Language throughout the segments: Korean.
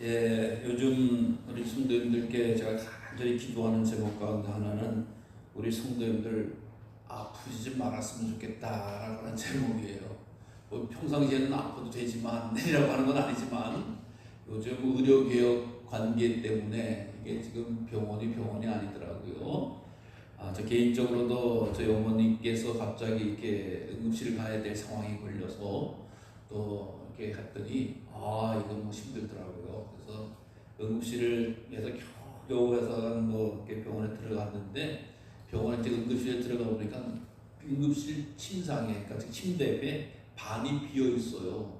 요즘 우리 성도님들께 제가 간절히 기도하는 제목 가운데 하나는 우리 성도님들 아프지 좀 말았으면 좋겠다라고 하는 제목이에요. 뭐 평상시에는 아파도 되지만 이라고 하는 건 아니지만 요즘 의료개혁 관계 때문에 이게 지금 병원이 아니더라고요. 저 개인적으로도 저희 어머님께서 갑자기 이렇게 응급실 가야 될 상황이 걸려서 또 이렇게 했더니 이거 뭐 힘들더라고요. 그래서 응급실에서 겨우 해서 뭐 이렇게 병원에 들어갔는데 병원에 이제 응급실에 들어가 보니까 응급실 침상에 그러니까 침대 옆에 반이 비어 있어요.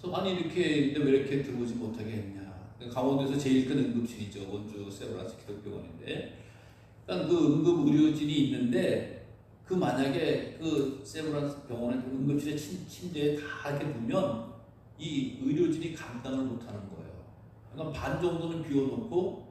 그래서 아니 이렇게 왜 이렇게 들어오지 못하게 했냐. 강원도에서 제일 큰 응급실이죠. 원주 세브란스 기독병원인데. 그러니까 그 응급 의료진이 있는데 그 만약에 그 세브란스 병원에 응급실에 침대에 다 이렇게 두면 이 의료진이 감당을 못하는 거예요. 그러니까 반 정도는 비워놓고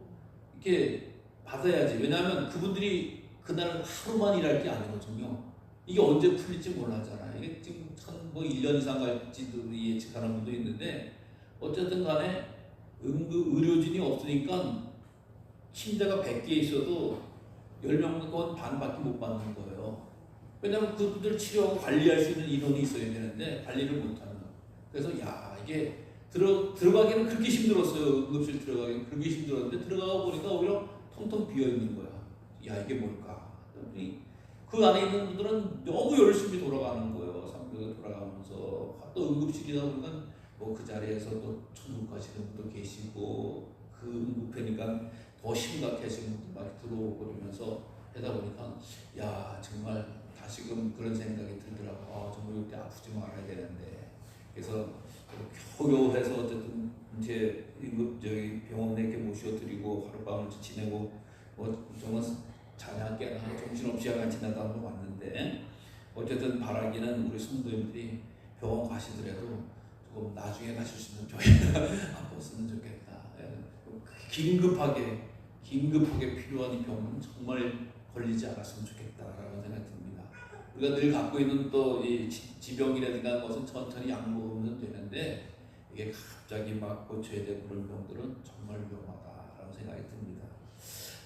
이렇게 받아야지. 왜냐하면 그분들이 그날 하루만 일할 게 아니거든요. 이게 언제 풀릴지 몰라잖아요. 이게 지금 뭐 1년 이상 갈지도 예측하는 분도 있는데 어쨌든 간에 응급 의료진이 없으니까 침대가 100개 있어도 10명은 반밖에 못 받는 거예요. 왜냐하면 그분들 치료하고 관리할 수 있는 인원이 있어야 되는데 관리를 못하는. 그래서 이게 들어가기는 그렇게 힘들었어요. 응급실 들어가기는 그렇게 힘들었는데 들어가고 보니까 오히려 텅텅 비어 있는 거야. 이게 뭘까? 그 안에 있는 분들은 너무 열심히 돌아가는 거예요. 상대가 돌아가면서 또 응급실이다 보니까 뭐 그 자리에서 또 천국 가시는 분도 계시고 그 응급회니까 더 심각해지는 분들 막 들어오고 그러면서 하다 보니까 정말 다시금 그런 생각이 들더라고. 정말 이때 아프지 말아야 되는데. 그래서 겨우 해서 어쨌든 이제 저기 병원에 이렇게 모셔드리고 하룻밤을 지내고 뭐 정말 자냐 깨나 정신없이 약간 지나다 왔는데 어쨌든 바라기는 우리 성도님들이 병원 가시더라도 조금 나중에 가실 수 있는 아팠으면 좋겠다. 긴급하게 필요한 이 병은 정말 걸리지 않았으면 좋겠다라는 생각이 듭니다. 우리가 늘 갖고 있는 또 이 지병이라든가 것은 천천히 약 먹으면 되는데 이게 갑자기 막 고쳐야 되는 그런 병들은 정말 위험하다라는 생각이 듭니다.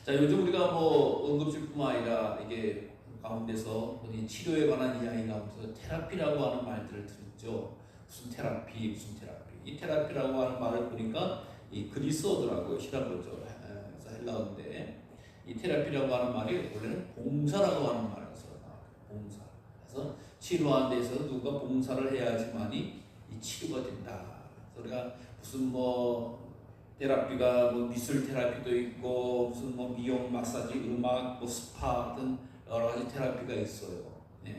자, 요즘 우리가 뭐 응급실뿐만 아니라 이게 가운데서 치료에 관한 이야기 가운데서 테라피라고 하는 말들을 들었죠. 무슨 테라피. 이 테라피라고 하는 말을 보니까 이 그리스어더라고요. 히라보죠. 그래서 헬라어인데 이 테라피라고 하는 말이 원래는 봉사라고 하는 말에서 봉사. 그래서 치료하는 데 있어서 누가 봉사를 해야지만이 이 치료가 된다. 그래서 우리가 무슨 뭐 테라피가 뭐 미술 테라피도 있고 무슨 뭐 미용, 마사지, 음악, 뭐 스파 같은 여러 가지 테라피가 있어요.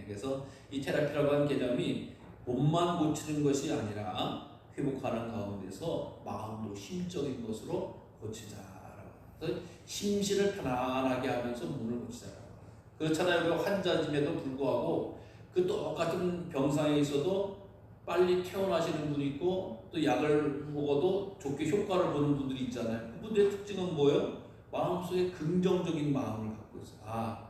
그래서 이 테라피라고 하는 개념이 몸만 고치는 것이 아니라 회복하는 가운데서 마음도 심적인 것으로 고치자라고. 그래서 심신을 편안하게 하면서 몸을 고치자라고. 그렇잖아요. 환자임에도 불구하고 그 똑같은 병상에 있어도 빨리 퇴원하시는 분이 있고 또 약을 먹어도 좋게 효과를 보는 분들이 있잖아요. 그분들의 특징은 뭐예요? 마음속에 긍정적인 마음을 갖고 있어요.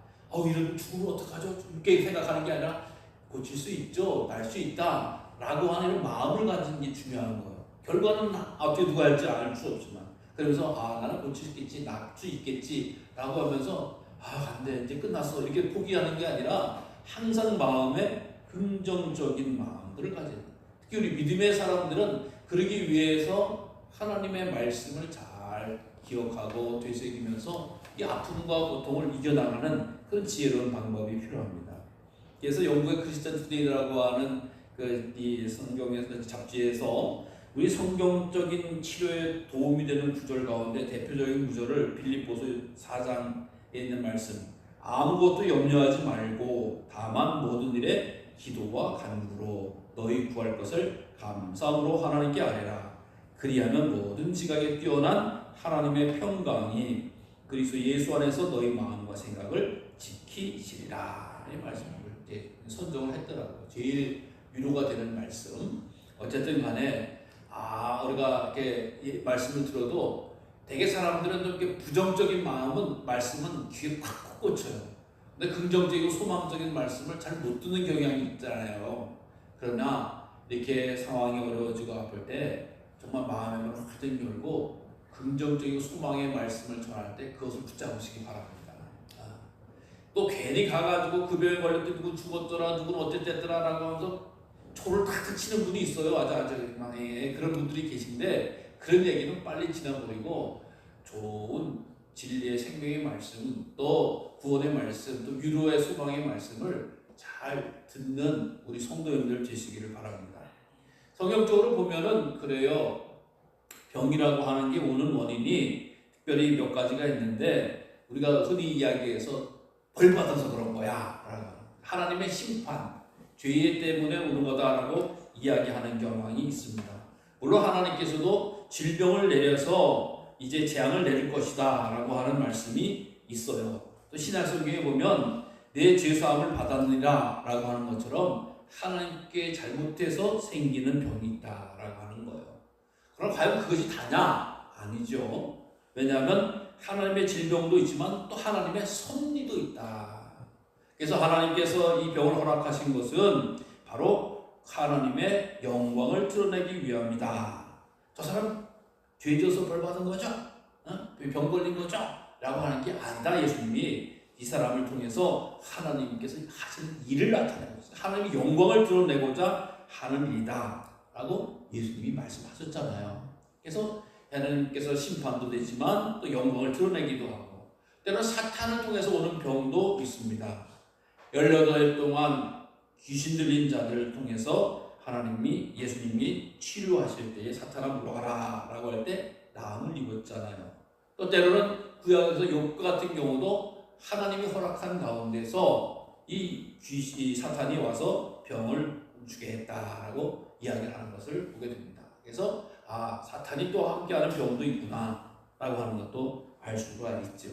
이런 죽으면 어떡하죠? 이렇게 생각하는 게 아니라 고칠 수 있죠. 날 수 있다. 라고 하는 마음을 가진 게 중요한 거예요. 결과는 앞뒤 누가 할지 알 수 없지만 그러면서 나는 고칠 수 있겠지, 날 수 있겠지 라고 하면서 안 돼, 이제 끝났어 이렇게 포기하는 게 아니라 항상 마음에 긍정적인 마음들을 가져야 돼요. 특히 우리 믿음의 사람들은 그러기 위해서 하나님의 말씀을 잘 기억하고 되새기면서 이 아픔과 고통을 이겨나가는 그런 지혜로운 방법이 필요합니다. 그래서 영국의 크리스천 투데이라고 하는 이 성경에서 잡지에서 우리 성경적인 치료에 도움이 되는 구절 가운데 대표적인 구절을 빌립보서 4장에 있는 말씀. 아무것도 염려하지 말고 다만 모든 일에 기도와 간구로 너희 구할 것을 감사함으로 하나님께 아뢰라. 그리하면 모든 지각에 뛰어난 하나님의 평강이 그리스도 예수 안에서 너희 마음과 생각을 지키시리라. 이 말씀을 선정을 했더라고요. 제일 위로가 되는 말씀. 어쨌든 간에 우리가 이렇게 이 말씀을 들어도 되게 사람들은 좀 이렇게 부정적인 말씀은 귀에 콱 꽂혀요. 근데 긍정적이고 소망적인 말씀을 잘 못 듣는 경향이 있잖아요. 그러나 이렇게 상황이 어려워지고 아플 때 정말 마음의 문을 활짝 열고 긍정적이고 소망의 말씀을 전할 때 그것을 붙잡으시기 바랍니다. 또 괜히 가가지고 그 병에 걸릴 때 누구 죽었더라, 누구는 어쨌더라 라고 하면서 초를 탁탁 치는 분이 있어요. 그런 분들이 계신데 그런 얘기는 빨리 지나버리고 좋은 진리의 생명의 말씀, 또 구원의 말씀, 또 위로의 소망의 말씀을 잘 듣는 우리 성도님들 되시기를 바랍니다. 성경적으로 보면은 그래요. 병이라고 하는 게 오는 원인이 특별히 몇 가지가 있는데 우리가 흔히 이야기해서 벌 받아서 그런 거야 라고 하나님의 심판, 죄 때문에 오는 거다라고 이야기하는 경향이 있습니다. 물론 하나님께서도 질병을 내려서 이제 재앙을 내릴 것이다 라고 하는 말씀이 있어요. 또 신약성경에 보면 내 죄사함을 받았느니라 라고 하는 것처럼 하나님께 잘못해서 생기는 병이 있다라고 하는 거예요. 그럼 과연 그것이 다냐? 아니죠. 왜냐하면 하나님의 질병도 있지만 또 하나님의 섭리도 있다. 그래서 하나님께서 이 병을 허락하신 것은 바로 하나님의 영광을 드러내기 위함이다. 저 사람 죄 지어서 벌 받은 거죠? 병 걸린 거죠? 라고 하는 게 아니다. 예수님이 이 사람을 통해서 하나님께서 하시는 일을 나타내고 있어요. 하나님의 영광을 드러내고자 하는 일이다 라고 예수님이 말씀하셨잖아요. 그래서 하나님께서 심판도 되지만 또 영광을 드러내기도 하고 때로는 사탄을 통해서 오는 병도 있습니다. 18일 동안 귀신 들린 자들을 통해서 하나님이 예수님이 치료하실 때에 사탄아 물러가라 라고 할 때 나음을 입었잖아요. 또 때로는 구약에서 욥과 같은 경우도 하나님이 허락한 가운데서 이 사탄이 와서 병을 주게 했다라고 이야기를 하는 것을 보게 됩니다. 그래서 사탄이 또 함께하는 병도 있구나 라고 하는 것도 알 수가 있죠.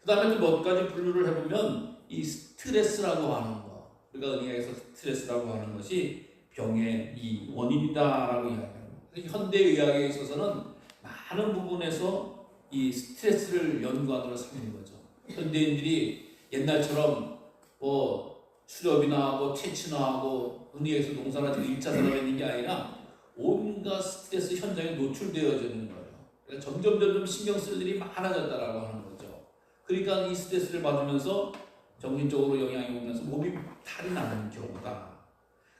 그 다음에 또 몇 가지 분류를 해보면 이 스트레스라고 하는 거, 우리가 의학에서 스트레스라고 하는 것이 병의 이 원인이다라고 이야기합니다. 현대의학에 있어서는 많은 부분에서 이 스트레스를 연관으로 삼는 거죠. 현대인들이 옛날처럼 수렵이나 채취나 하고 흔히에서 농사나 일자사를 있는 게 아니라 온갖 스트레스 현장에 노출되어지는 거예요. 그러니까 점점 신경 쓸 일이 많아졌다라고 하는 거죠. 그러니까 이 스트레스를 받으면서 정신적으로 영향이 오면서 몸이 탈이 나는 경우다.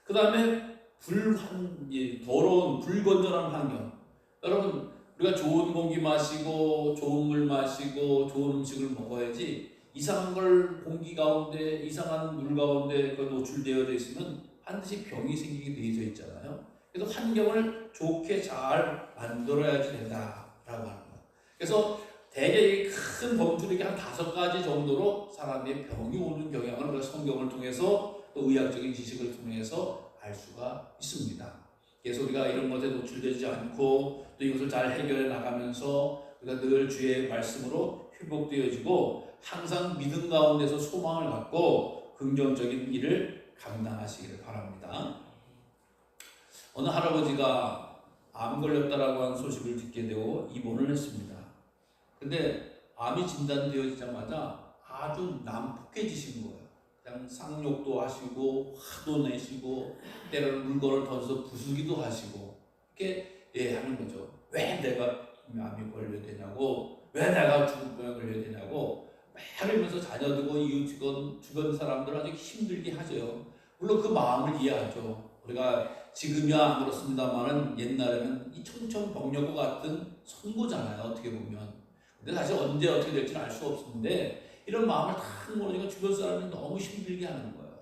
그 다음에 더러운 불건전한 환경. 여러분 우리가 좋은 공기 마시고 좋은 물 마시고 좋은 음식을 먹어야지 이상한 걸 공기 가운데 이상한 물 가운데 노출되어 있으면 반드시 병이 생기게 되어 있잖아요. 그래서 환경을 좋게 잘 만들어야지 된다라고 하는 거예요. 그래서 대개 큰 범주력이 한 5가지 정도로 사람의 병이 오는 경향을 우리가 성경을 통해서 또 의학적인 지식을 통해서 알 수가 있습니다. 그래서 우리가 이런 것에 노출되지 않고 또 이것을 잘 해결해 나가면서 우리가 늘 주의 말씀으로 회복되어지고 항상 믿음 가운데서 소망을 갖고 긍정적인 일을 감당하시기를 바랍니다. 어느 할아버지가 암 걸렸다라고 하는 소식을 듣게 되고 입원을 했습니다. 근데 암이 진단되어지자마자 아주 난폭해지신 거예요. 그냥 쌍욕도 하시고 화도 내시고 때로는 물건을 던져서 부수기도 하시고 이렇게 하는 거죠. 왜 내가 암이 걸려야 되냐고, 왜 내가 죽음병에 걸려야 되냐고 막 이러면서 자녀들과 이웃 주변 사람들 아주 힘들게 하죠. 물론 그 마음을 이해하죠. 우리가 지금이야 안 그렇습니다만은 옛날에는 이 청천벽력과 같은 선고잖아요. 어떻게 보면. 근데 사실 언제 어떻게 될지는 알 수 없었는데 이런 마음을 탁 모르니까 주변 사람이 너무 힘들게 하는 거예요.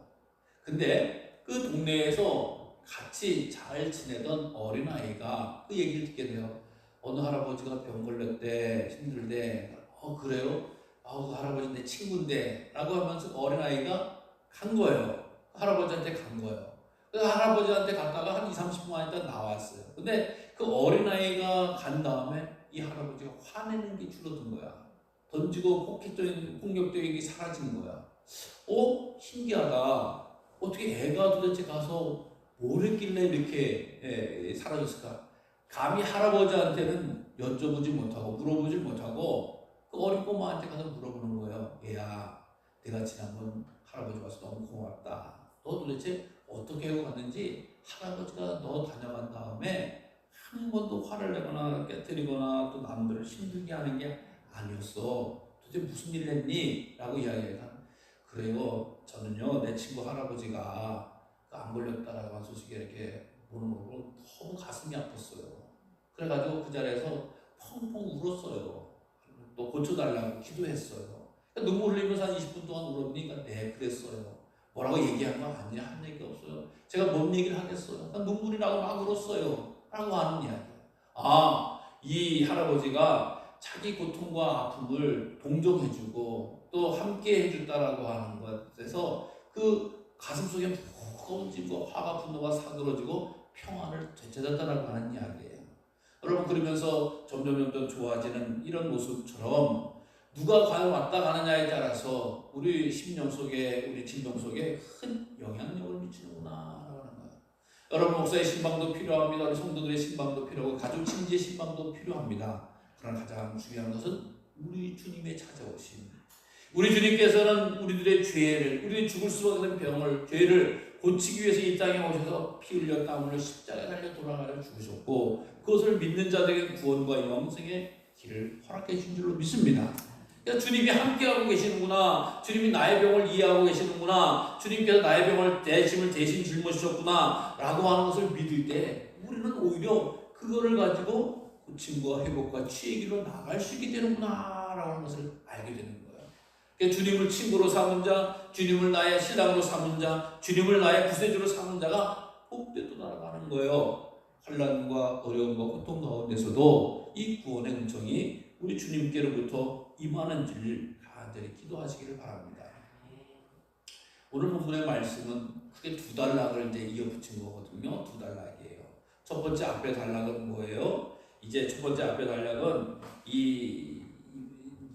근데 그 동네에서 같이 잘 지내던 어린아이가 그 얘기를 듣게 돼요. 어느 할아버지가 병 걸렸대, 힘들대. 그래요? 그 할아버지 내 친구인데 라고 하면서 어린아이가 간 거예요. 할아버지한테 간 거예요. 그래서 할아버지한테 갔다가 한 20-30분 있다 나왔어요. 근데 그 어린아이가 간 다음에 이 할아버지가 화내는 게 줄어든 거야. 던지고 폭력적인 게 사라진 거야. 신기하다. 어떻게 애가 도대체 가서 뭘 했길래 이렇게 사라졌을까? 감히 할아버지한테는 여쭤보지 못하고 물어보지 못하고 그 어린 꼬마한테 가서 물어보는 거예요. 얘야, 내가 지난번 할아버지 와서 너무 고맙다. 너 도대체 어떻게 하고 갔는지 할아버지가 너 다녀간 다음에 한 번도 화를 내거나 깨뜨리거나 또 남들을 힘들게 하는 게 아니었어. 도대체 무슨 일 했니? 라고 이야기해요. 그래요. 저는요, 내 친구 할아버지가 안 걸렸다라고 한 소식에 이렇게 보는 거 보고 너무 가슴이 아팠어요. 그래가지고 그 자리에서 펑펑 울었어요. 또 고쳐달라고 기도했어요. 눈물 흘리면서 한 20분 동안 울었으니까 네, 그랬어요. 뭐라고 얘기한 거 아니야. 한 얘기 없어요. 제가 뭔 얘기를 하겠어요. 눈물이 나고 막 울었어요. 라고 하는 이야기. 이 할아버지가 자기 고통과 아픔을 동정해주고 또 함께 해준다라고 하는 것에서 그 가슴속에 무거운 짐과 화가 분노가 사그러지고 평안을 되찾았다라고 하는 이야기예요. 여러분, 그러면서 점점 좋아지는 이런 모습처럼 누가 과연 왔다 가느냐에 따라서 우리 심령 속에, 우리 진정 속에 큰 영향력을 미치는구나 라고 하는 거예요. 여러분, 목사의 신방도 필요합니다. 우리 성도들의 신방도 필요하고 가족 친지의 신방도 필요합니다. 그러나 가장 중요한 것은 우리 주님의 찾아오심. 우리 주님께서는 우리들의 죄를, 우리들이 죽을 수밖에 없는 병을, 죄를 고치기 위해서 이 땅에 오셔서 피 흘려 땀 흘려 십자가에 달려 돌아가려 죽으셨고 그것을 믿는 자들에게 구원과 영생의 길을 허락해 주신 줄로 믿습니다. 그러니까 주님이 함께하고 계시는구나, 주님이 나의 병을 이해하고 계시는구나, 주님께서 나의 병을 대신 짊어지셨구나 라고 하는 것을 믿을 때 우리는 오히려 그거를 가지고 고침과 회복과 치유의 길로 나갈 수 있게 되는구나 라고 하는 것을 알게 되는 거예요. 그러니까 주님을 친구로 삼은 자, 주님을 나의 신랑으로 삼은 자, 주님을 나의 구세주로 삼은 자가 복되도 날아가는 거예요. 환난과 어려움과 고통 가운데서도 이 구원의 은총이 우리 주님께로부터 임하는지를 간절히 기도하시기를 바랍니다. 오늘 본문의 말씀은 크게 두 단락을 이제 이어붙인 거거든요. 두 단락이에요. 첫 번째 앞에 단락은 뭐예요? 이제 첫 번째 앞에 단락은 이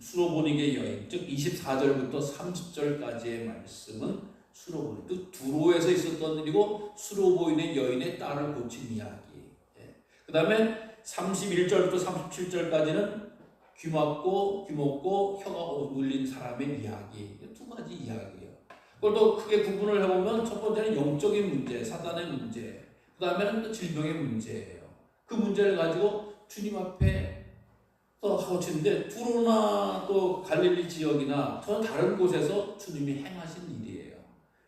수로보닉의 여인, 즉 24절부터 30절까지의 말씀은 수로보닉, 그 두로에서 있었던 일이고 수로보이는 여인의 딸을 고친 이야기. 그 다음에 31절부터 37절까지는 귀먹고 혀가 눌린 사람의 이야기. 두 가지 이야기예요. 그걸 또 크게 구분을 해보면 첫 번째는 영적인 문제, 사단의 문제. 그 다음에는 또 질병의 문제예요. 그 문제를 가지고 주님 앞에 또 하고 치는데 두로나 또 갈릴리 지역이나 저 다른 곳에서 주님이 행하신 일이에요.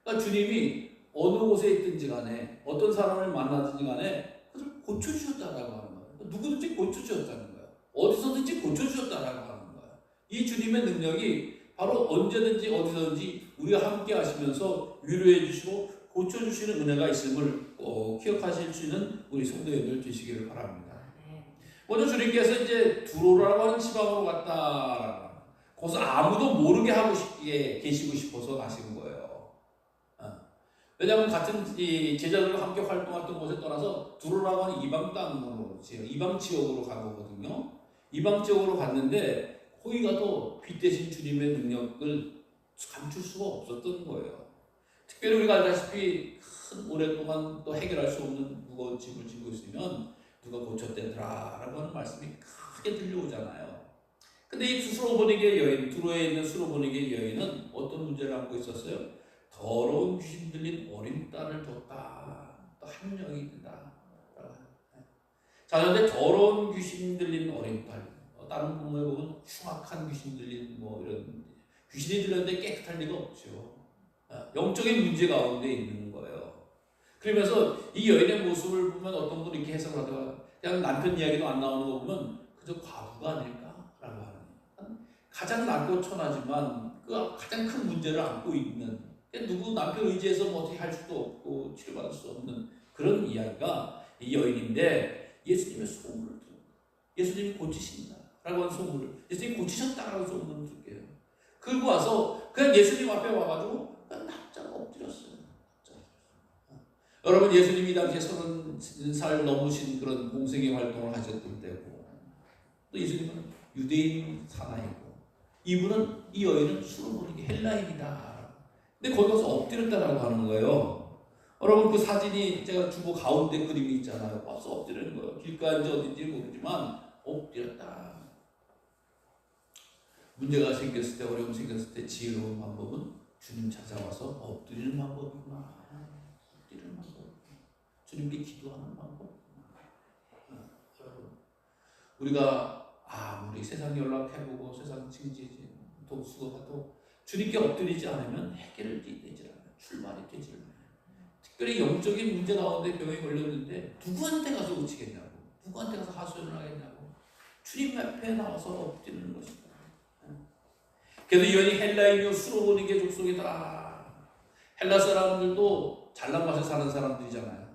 그러니까 주님이 어느 곳에 있든지 간에 어떤 사람을 만나든지 간에 그것을 고쳐주셨다라고 하는 거예요. 누구든지 고쳐주셨다는 거예요. 어디서든지 고쳐주셨다라고 하는 거예요. 이 주님의 능력이 바로 언제든지 어디서든지 우리가 함께 하시면서 위로해 주시고 고쳐주시는 은혜가 있음을 꼭 기억하실 수 있는 우리 성도님들 되시기를 바랍니다. 먼저 주님께서 이제 두로라고 하는 지방으로 갔다. 거기서 아무도 모르게 하고 싶게 계시고 싶어서 가신 거예요. 왜냐하면 같은 제자들과 함께 활동했던 곳에 떠나서 두로라고 하는 이방 땅으로, 이방 지역으로 간 거거든요. 이방 지역으로 갔는데 거기 가도 빛 대신 주님의 능력을 감출 수가 없었던 거예요. 특별히 우리가 알다시피 큰 오랫동안 또 해결할 수 없는 무거운 짐을 지고 있으면 누가 고쳤대더라 라고 하는 말씀이 크게 들려오잖아요. 근데 이 수로보닉의 여인, 두로에 있는 수로보닉의 여인은 어떤 문제를 안고 있었어요? 더러운 귀신 들린 어린 딸을 뒀다. 또 한 명이 있다. 자, 그런데 더러운 귀신 들린 어린 딸. 다른 부분에 보면 흉악한 귀신 들린 뭐 이런 귀신이 들렸는데 깨끗할 리가 없죠. 영적인 문제 가운데 있는 거예요. 그러면서 이 여인의 모습을 보면 어떤 분이 이렇게 해석을 하다가 그냥 남편 이야기도 안 나오는 거 보면 그저 과부가 아닐까라고 하는, 가장 낮고 천하지만 그 가장 큰 문제를 안고 있는, 누구 남편 의지해서 뭐 어떻게 할 수도 없고 치료받을 수 없는 그런 이야기가 이 여인인데 예수님의 소문을 듣는 거예요. 예수님이 고치신다라고 하는 소문을, 예수님이 고치셨다라고 하는 소문을 듣게요. 그리고 와서 그냥 예수님 앞에 와가지고 그냥 납작 엎드렸어요. 여러분, 예수님이 당시에 30살 넘으신 그런 공생의 활동을 하셨던 때고, 또 예수님은 유대인 사나이고, 이분은, 이 여인은 수로보닉의 헬라인이다. 근데 거기 가서 엎드렸다라고 하는 거예요. 여러분, 그 사진이 제가 주보 가운데 그림이 있잖아요. 와서 엎드리는 거예요. 길가인지 어딘지 모르지만 엎드렸다. 문제가 생겼을 때, 어려움 생겼을 때 지혜로운 방법은 주님 찾아와서 엎드리는 방법이구나. 엎드리는 방법. 주님께 기도하는 방법. 우리가 아무리 세상 연락해보고 세상 징지지 독수고가도 주님께 엎드리지 않으면 해결이 되질 않아요. 출발이 되질 않아요. 특별히 영적인 문제 가운데 병에 걸렸는데 누구한테 가서 고치겠냐고, 누구한테 가서 하소연을 하겠냐고, 주님 앞에 나와서 엎드리는 것입니다. 그래서 이원이 헬라인이요 수로보니게 족속이다. 헬라 사람들도 잘난 맛에 사는 사람들이잖아요.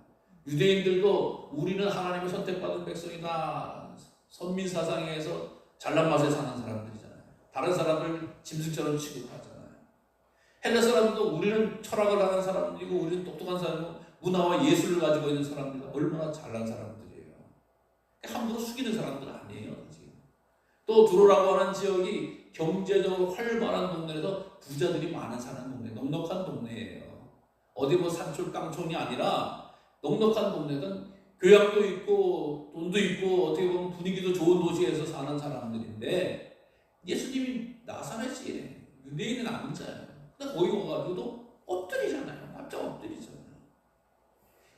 유대인들도 우리는 하나님의 선택받은 백성이다. 선민 사상에서 잘난 맛에 사는 사람들이잖아요. 다른 사람들 짐승처럼 취급하잖아요. 헬라 사람들도 우리는 철학을 하는 사람들이고 우리는 똑똑한 사람이고 문화와 예술을 가지고 있는 사람들이 얼마나 잘난 사람들이에요. 함부로 숙이는 사람들은 아니에요. 또 두로라고 하는 지역이 경제적으로 활발한 동네에서 부자들이 많은 사는 동네, 넉넉한 동네예요. 어디 뭐 산촌 깡촌이 아니라 넉넉한 동네든 교양도 있고 돈도 있고 어떻게 보면 분위기도 좋은 도시에서 사는 사람들인데 예수님이 나사렛이에요. 유대인은 남자예요. 근데 거기 와가지고도 엎드리잖아요. 납작 엎드리잖아요.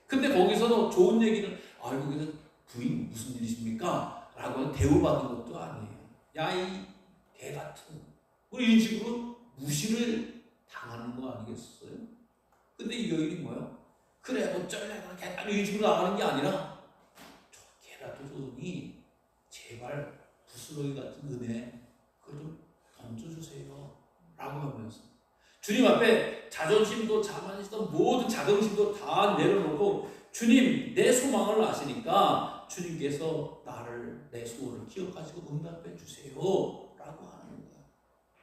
근데 거기서도 좋은 얘기는 거기서 부인 무슨 일이십니까? 라고 대우받은 것도 아니에요. 야 이 개같은 우리 이런 식으로 무시를 당하는 거 아니겠어요? 근데 이 여인이 뭐예요? 그래 어쩔래 개같은 이런 식으로 나가는 게 아니라 저 개라도 좋으니 제발 부스러기 같은 은혜 그걸 좀 던져주세요 라고 하면서 주님 앞에 자존심도 자만심도 모든 자긍심도 다 내려놓고 주님 내 소망을 아시니까 주님께서 나를 내 소원을 기억하시고 응답해 주세요 라고 하는 거예요.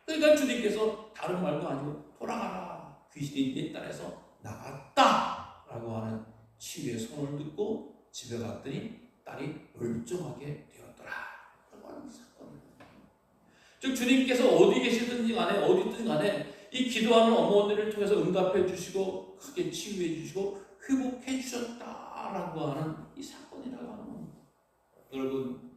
그러니까 주님께서 다른 말도 아니고 돌아가라 귀신이 내 딸에서 나갔다 라고 하는 치유의 선언을 듣고 집에 갔더니 딸이 멀쩡하게 되었더라 라고 하는 사건입니다. 즉 주님께서 어디 계시든지 간에 어디 있든 간에 이 기도하는 어머니를 통해서 응답해 주시고 크게 치유해 주시고 회복해 주셨다라고 하는 이 사건이라고 하는 겁니다. 여러분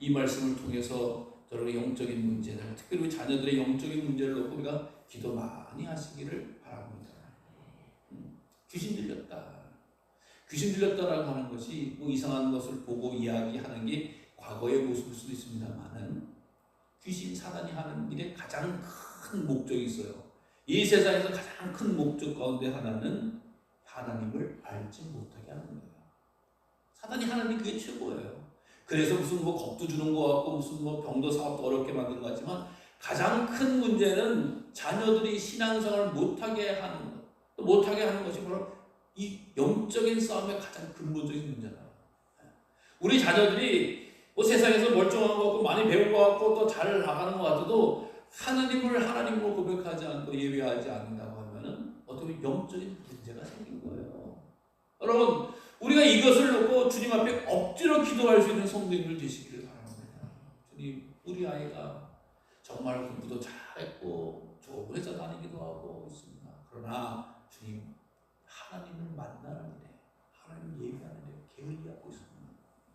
이 말씀을 통해서 여러분의 영적인 문제들 특별히 자녀들의 영적인 문제를 놓고 우리가 기도 많이 하시기를 바랍니다. 귀신 들렸다. 귀신 들렸다라고 하는 것이 뭐 이상한 것을 보고 이야기하는 게 과거의 모습일 수도 있습니다만은 귀신 사단이 하는 일에 가장 큰 목적이 있어요. 이 세상에서 가장 큰 목적 가운데 하나는 하나님을 알지 못하게 하는 거예요. 사단이 하는 일 그게 최고예요. 그래서 무슨 뭐 겁도 주는 것 같고 무슨 뭐 병도 사업도 어렵게 만든 것 같지만 가장 큰 문제는 자녀들이 신앙생활을 못하게 하는 것. 또 못하게 하는 것이 바로 이 영적인 싸움의 가장 근본적인 문제다. 우리 자녀들이 뭐 세상에서 멀쩡한 것 같고 많이 배운 것 같고 또 잘 나가는 것 같아도 하나님을 하나님으로 고백하지 않고 예배하지 않는다고 하면은 어떻게 영적인 문제가 생긴 거예요. 여러분 우리가 이것을 놓고 주님 앞에 엎드려 기도할 수 있는 성도님들 되시기를 바랍니다. 주님 우리 아이가 정말 공부도 잘했고 좋은 회사 다니기도 하고 있습니다. 그러나 주님 하나님을 만나는 일에 하나님을 예배하는 일에 게을리하고 있습니다.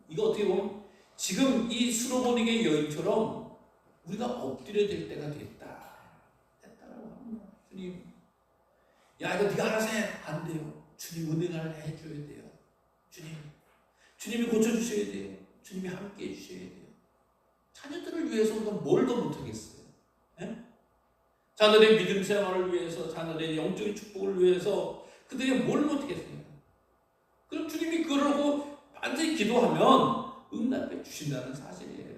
이거 어떻게 보면 지금 이 수로보닉의 여인처럼 우리가 엎드려야 될 때가 됐다라고 합니다. 주님, 야 이거 네가 알아서 해. 안 돼요. 주님 은혜를 해줘야 돼요. 주님이 고쳐주셔야 돼요. 주님이 함께 해주셔야 돼요. 자녀들을 위해서 우리가 뭘 더 못하겠어요? 네? 자녀들의 믿음 생활을 위해서, 자녀들의 영적인 축복을 위해서 그들이 뭘 못하겠어요? 그럼 주님이 그러고 반드시 기도하면 응답해 주신다는 사실이에요.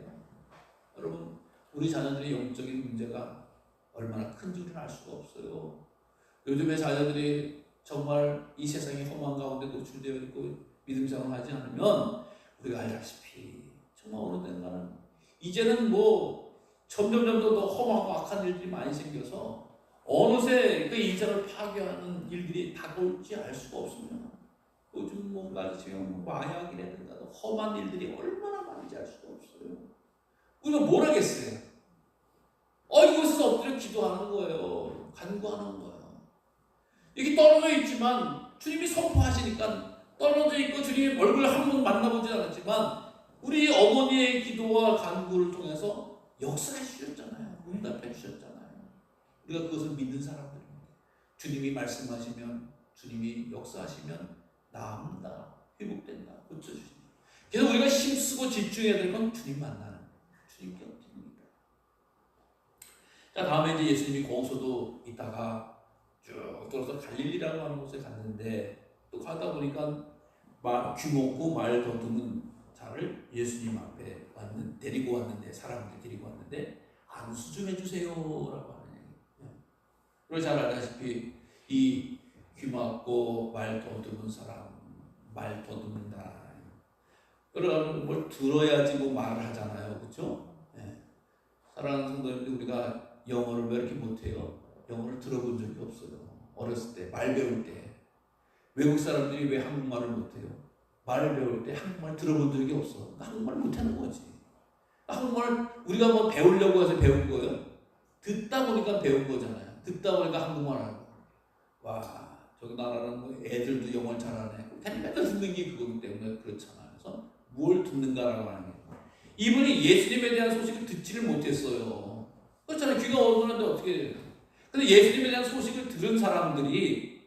여러분 우리 자녀들의 영적인 문제가 얼마나 큰지 우리는 알 수가 없어요. 요즘의 자녀들이 정말 이 세상의 험한 가운데 노출되어 있고 믿음 생활을 하지 않으면 우리가 알다시피 정말 어느 때인가는 이제는 뭐 점점 더 험하고 악한 일들이 많이 생겨서 어느새 그 인생을 파괴하는 일들이 다가올지 알 수가 없습니다. 요즘 뭔가 지금 마약이라든가 험한 일들이 얼마나 많은지 알 수가 없어요. 우리가 뭘 하겠어요? 이곳에서 엎드려 기도하는 거예요. 간구하는 거예요. 여기 떨어져 있지만 주님이 선포하시니까 떨어져 있고 주님의 얼굴 한 번 만나보지 않았지만 우리 어머니의 기도와 간구를 통해서 역사해 주셨잖아요. 응답해 주셨잖아요. 우리가 그것을 믿는 사람들입니다. 주님이 말씀하시면 주님이 역사하시면 나옵니다. 회복된다. 고쳐주신다. 그래서 우리가 힘쓰고 집중해야 될 건 주님 만나는 거예요. 주님께 엎드립니다. 자, 다음에 이제 예수님이 거기서도 있다가 쭉 돌아서 갈릴리라고 하는 곳에 갔는데, 또 가다 보니까 귀먹고 말 더듬은 자를 예수님 앞에 데리고 왔는데, 사람들 데리고 왔는데 안수 좀 해주세요라고 하는 얘기예요. 그리고 잘 알다시피 이 귀먹고 말 더듬은 사람, 말 더듬는다. 그러면 뭘 들어야지 뭐 말을 하잖아요, 그렇죠? 네. 사랑하는 성도님들, 우리가 영어를 왜 이렇게 못해요? 영어를 들어본 적이 없어요. 어렸을 때, 말 배울 때. 외국 사람들이 왜 한국말을 못해요? 말을 배울 때 한국말 들어본 적이 없어. 한국말 못하는 거지. 한국말 우리가 뭐 배우려고 해서 배운 거예요? 듣다 보니까 배운 거잖아요. 듣다 보니까 한국말 하고. 와, 저기 나라는 뭐 애들도 영어를 잘하네. 그냥 맨날 듣는 게 그거기 때문에 그렇잖아요. 그래서 뭘 듣는가라고 하는 거예요. 이분이 예수님에 대한 소식을 듣지를 못했어요. 그렇잖아요. 귀가 어두운데 어떻게 해요? 근데 예수님에 대한 소식을 들은 사람들이,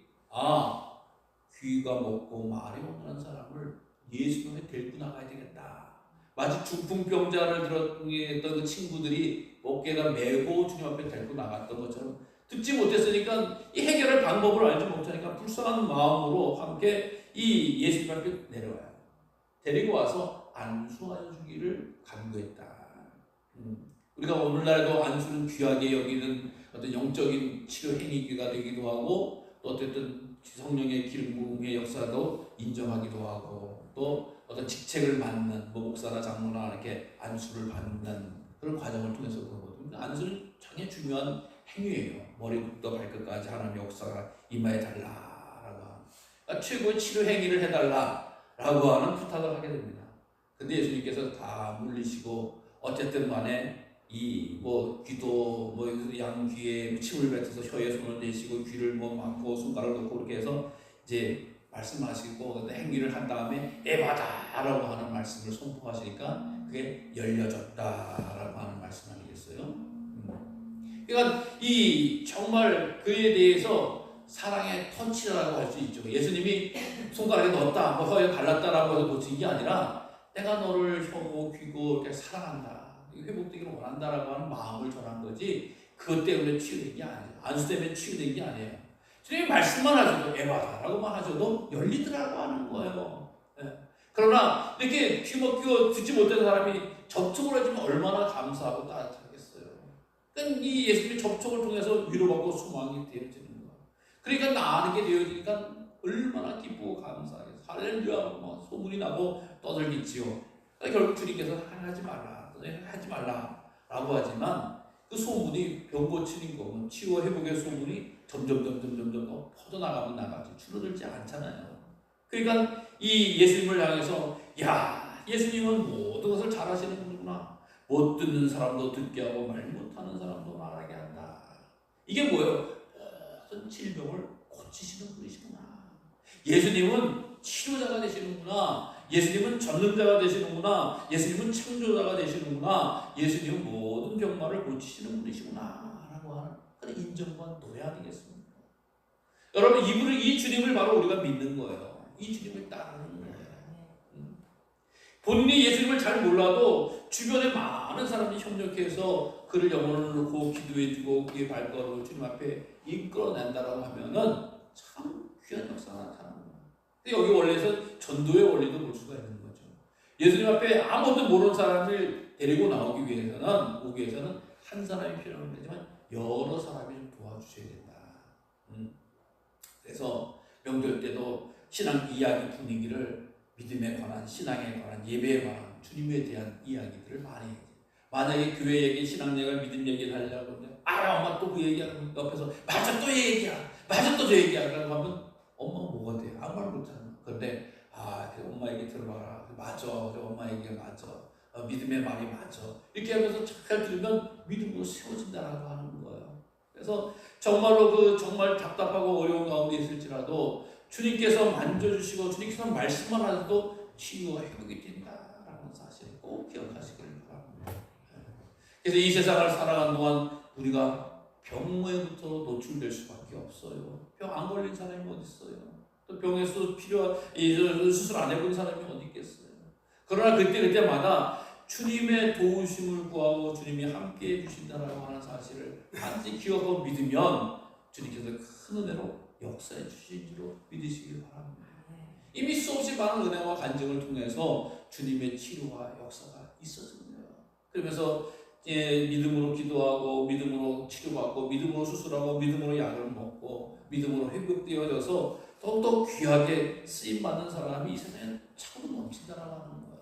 귀가 먹고 말이 온전한 사람을 예수님에 데리고 나가야 되겠다. 마치 중풍병자를 들었던 그 친구들이 어깨에다 메고 주님 앞에 데리고 나갔던 것처럼, 듣지 못했으니까 이 해결할 방법을 알지 못하니까 불쌍한 마음으로 함께 이 예수님 앞에 내려와요. 데리고 와서 안수하여 주기를 간구했다. 우리가 오늘날도 안수는 귀하게 여기는 어떤 영적인 치료 행위가 되기도 하고, 또 어쨌든 성령의 기름 부음의 역사도 인정하기도 하고, 또 어떤 직책을 맡는 목사나 장로나 이렇게 안수를 받는 그런 과정을 통해서 그러거든요. 안수는 굉장히 중요한 행위예요. 머리부터 발끝까지 하나님의 역사가 임하여 달라라고 하는, 그러니까 최고의 치료 행위를 해달라라고 하는 부탁을 하게 됩니다. 근데 예수님께서 다 물리시고, 어쨌든 간에 이 귀도 양귀에 침을 뱉어서 혀에 손을 대시고 귀를 막고 손가락을 놓고 그렇게 해서 이제 말씀하시고 행위를 한 다음에 에바다라고 하는 말씀을 선포하시니까 그게 열려졌다라고 하는 말씀 아니겠어요? 그러니까 이 정말 그에 대해서 사랑의 터치라고 할 수 있죠. 예수님이 손가락에 넣었다, 혀에 발랐다라고 해서 고친 게 아니라, 내가 너를 혀고 귀고 이렇게 사랑한다, 회복되기를 원한다라고 하는 마음을 전한 거지, 그것 때문에 치유된 게 아니에요. 안수 때문에 치유된 게 아니에요. 주님이 말씀만 하셔도, 에바다라고만 하셔도 열리더라고 하는 거예요. 네. 그러나 이렇게 귀먹고 듣지 못한 사람이 접촉을 해주면 얼마나 감사하고 따뜻하겠어요. 그러니까 이 예수님의 접촉을 통해서 위로받고 소망이 되어지는 거예요. 그러니까 나아는 게 되어지니까 얼마나 기쁘고 감사하겠어요. 할렐루야 막 소문이 나고 떠들겠지요. 그러니까 결국 주님께서 하지 말라라고 하지만, 그 소문이 병 고치는 거, 치유 회복의 소문이 점점 더 퍼져나가면 나가지 줄어들지 않잖아요. 그러니까 이 예수님을 향해서, 야, 예수님은 모든 것을 잘하시는 분이구나. 못 듣는 사람도 듣게 하고 말 못하는 사람도 말하게 한다. 이게 뭐예요? 모든 질병을 고치시는 분이시구나. 예수님은 치료자가 되시는구나. 예수님은 전능자가 되시는구나. 예수님은 창조자가 되시는구나. 예수님은 모든 병마를 고치시는 분이시구나 라고 하는 그런 인정과 노래 아니겠습니까? 여러분, 이 주님을 바로 우리가 믿는 거예요. 이 주님을 따르는 거예요. 본인이 예수님을 잘 몰라도 주변에 많은 사람들이 협력해서 그를 영혼을 놓고 기도해주고 그의 발걸음을 주님 앞에 이끌어낸다라고 하면은 참 귀한 역사가 나타나는 거예요. 여기 원리에서 전도의 원리도 볼 수가 있는 거죠. 예수님 앞에 아무것도 모르는 사람을 데리고 오기 위해서는 한 사람이 필요한 되지만 여러 사람이 좀 도와주셔야 된다. 그래서 명절 때도 신앙 이야기 분위기를 믿음에 관한, 신앙에 관한, 예배에 관한, 주님에 대한 이야기들을 많이 해요. 만약에 교회 얘기, 신앙 얘기를, 믿음 얘기를 하려고 하면, 엄마 또 그 얘기하는 옆에서 맞아 또 얘기야, 맞아 또 저 얘기하라고 하면 엄마가 뭐가 돼요? 아무 말 못하는. 그런데 엄마 얘기 들어봐라. 맞아, 엄마 얘기가 맞아. 믿음의 말이 맞아. 이렇게 하면서 잘 들으면 믿음으로 세워진다라고 하는 거예요. 그래서 정말로 정말 답답하고 어려운 가운데 있을지라도 주님께서 만져주시고 주님께서 말씀만 하셔도 치유와 회복이 된다라는 사실을 꼭 기억하시길 바랍니다. 그래서 이 세상을 살아가는 동안 우리가 병에부터 노출될 수밖에 없어요. 병 안 걸린 사람이 어디 있어요? 또 병에서 수술 안 해본 사람이 어디 있겠어요? 그러나 그때마다 주님의 도우심을 구하고 주님이 함께 해주신다라고 하는 사실을 반드시 기억하고 믿으면 주님께서 큰 은혜로 역사해 주신 줄로 믿으시길 바랍니다. 이미 수없이 많은 은혜와 간증을 통해서 주님의 치료와 역사가 있었습니다. 그러면서 믿음으로 기도하고 믿음으로 치료받고 믿음으로 수술하고 믿음으로 약을 먹고 믿음으로 회복되어져서 더욱더 귀하게 쓰임받는 사람이 이 세상에 차고 넘친다라고 하는 거예요.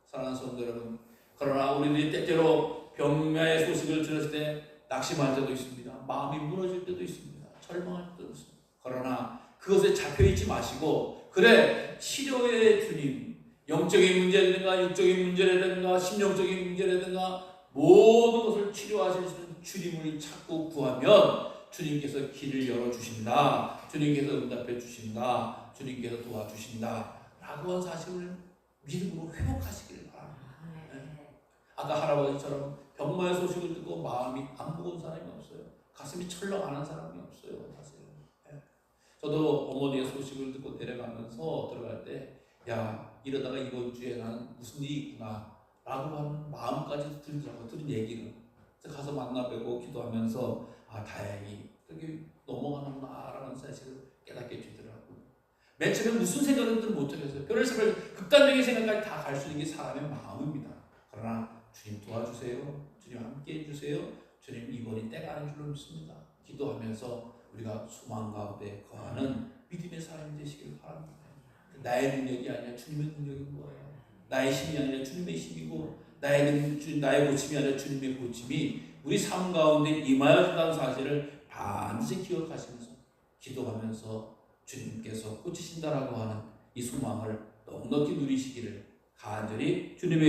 사랑하는 성도 여러분, 그러나 우리들이 때때로 병야의 소식을 들었을 때 낙심할 때도 있습니다. 마음이 무너질 때도 있습니다. 절망할 때도 있습니다. 그러나 그것에 잡혀있지 마시고, 그래, 치료의 주님, 영적인 문제라든가 육적인 문제라든가 심령적인 문제라든가 모든 것을 치료하실 수 있는 주님을 찾고 구하면 주님께서 길을 열어주신다, 주님께서 응답해 주신다, 주님께서 도와주신다 라고 한 사실을 믿음으로 회복하시기를 바랍니다. 아까 할아버지처럼 병마의 소식을 듣고 마음이 안 무거운 사람이 없어요. 가슴이 철렁하는 사람이 없어요. 사실은. 저도 어머니의 소식을 듣고 내려가면서 들어갈 때, 야, 이러다가 이번 주에 난 무슨 일이 있구나 라고 하는 마음까지 들더라고요. 들은 얘기는. 그래서 가서 만나뵈고 기도하면서, 아, 다행히 그렇게 넘어가는구나 라는 사실을 깨닫게 되더라고요. 맨 처음에 무슨 생각을 못하겠어요. 별의별 극단적인 생각까지 다 갈 수 있는 게 사람의 마음입니다. 그러나 주님 도와주세요. 주님 함께 해주세요. 주님 이번이 때가 아닌 줄로 믿습니다. 기도하면서 우리가 소망 가운데 거하는 믿음의 사람이 되시길 바랍니다. 나의 능력이 아니라 주님의 능력인 거예요. 나의 힘이 아니라 주님의 힘이고, 나의 고침이 아니라 주님의 고침이 우리 삶 가운데 임하여 준다는 사실을 반드시 기억하시면서 기도하면서 주님께서 고치신다라고 하는 이 소망을 넉넉히 누리시기를 간절히 주님의 이름으로